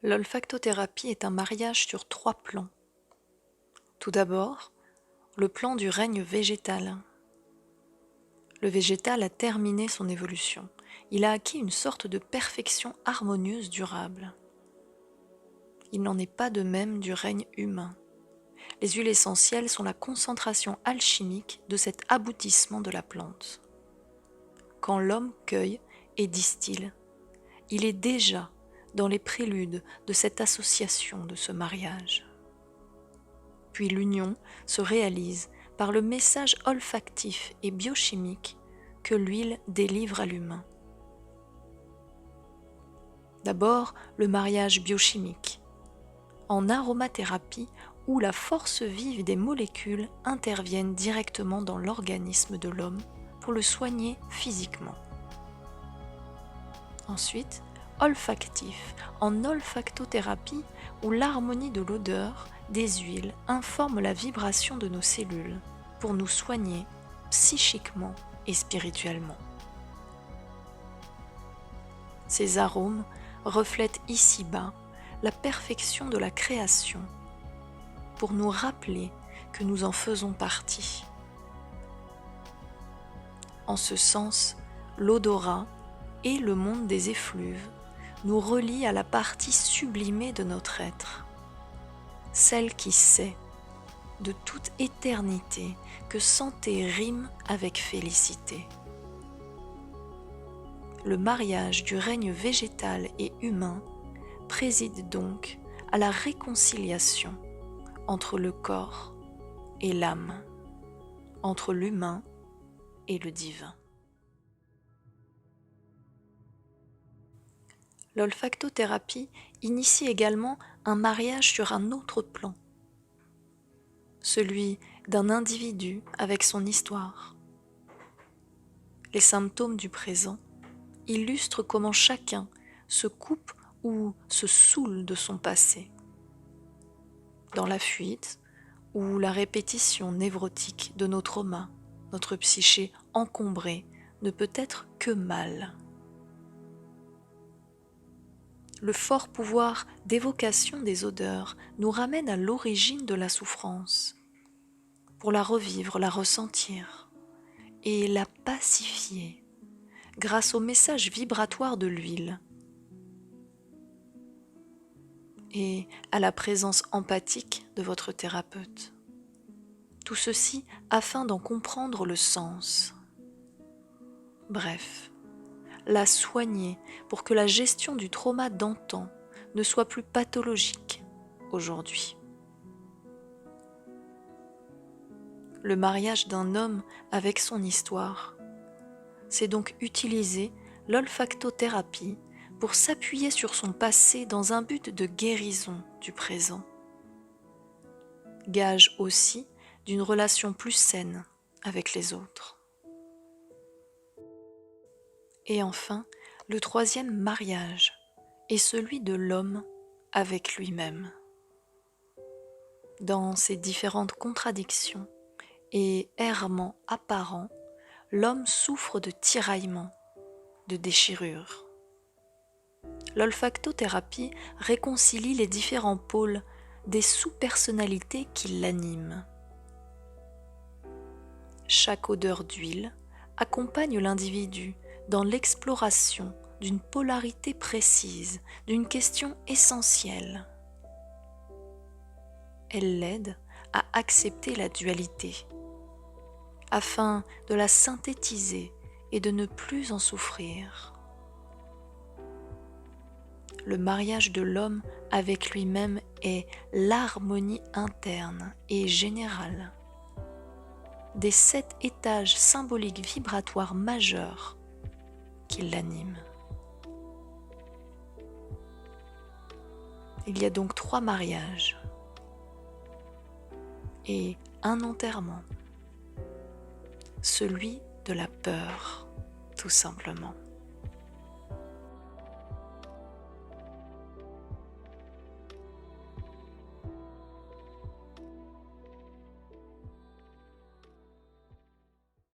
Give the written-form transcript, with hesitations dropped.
L'olfactothérapie est un mariage sur 3 plans. Tout d'abord, le plan du règne végétal. Le végétal a terminé son évolution. Il a acquis une sorte de perfection harmonieuse durable. Il n'en est pas de même du règne humain. Les huiles essentielles sont la concentration alchimique de cet aboutissement de la plante. Quand l'homme cueille et distille, il est déjà dans les préludes de cette association, de ce mariage. Puis l'union se réalise par le message olfactif et biochimique que l'huile délivre à l'humain. D'abord, le mariage biochimique. En aromathérapie, où la force vive des molécules interviennent directement dans l'organisme de l'homme pour le soigner physiquement. Ensuite, olfactif, en olfactothérapie, où l'harmonie de l'odeur des huiles informe la vibration de nos cellules pour nous soigner psychiquement et spirituellement. Ces arômes reflètent ici-bas la perfection de la création pour nous rappeler que nous en faisons partie. En ce sens, l'odorat et le monde des effluves nous relient à la partie sublimée de notre être, celle qui sait, de toute éternité, que santé rime avec félicité. Le mariage du règne végétal et humain préside donc à la réconciliation entre le corps et l'âme, entre l'humain et le divin. L'olfactothérapie initie également un mariage sur un autre plan, celui d'un individu avec son histoire. Les symptômes du présent illustrent comment chacun se coupe ou se saoule de son passé. Dans la fuite ou la répétition névrotique de nos traumas, notre psyché encombrée ne peut être que mal. Le fort pouvoir d'évocation des odeurs nous ramène à l'origine de la souffrance, pour la revivre, la ressentir et la pacifier grâce au message vibratoire de l'huile et à la présence empathique de votre thérapeute. Tout ceci afin d'en comprendre le sens. Bref, la soigner pour que la gestion du trauma d'antan ne soit plus pathologique aujourd'hui. Le mariage d'un homme avec son histoire, c'est donc utiliser l'olfactothérapie pour s'appuyer sur son passé dans un but de guérison du présent. Gage aussi d'une relation plus saine avec les autres. Et enfin, le troisième mariage est celui de l'homme avec lui-même. Dans ses différentes contradictions et errements apparents, l'homme souffre de tiraillements, de déchirures. L'olfactothérapie réconcilie les différents pôles des sous-personnalités qui l'animent. Chaque odeur d'huile accompagne l'individu dans l'exploration d'une polarité précise, d'une question essentielle. Elle l'aide à accepter la dualité, afin de la synthétiser et de ne plus en souffrir. Le mariage de l'homme avec lui-même est l'harmonie interne et générale des 7 étages symboliques vibratoires majeurs qui l'animent. Il y a donc 3 mariages et un enterrement, celui de la peur, tout simplement.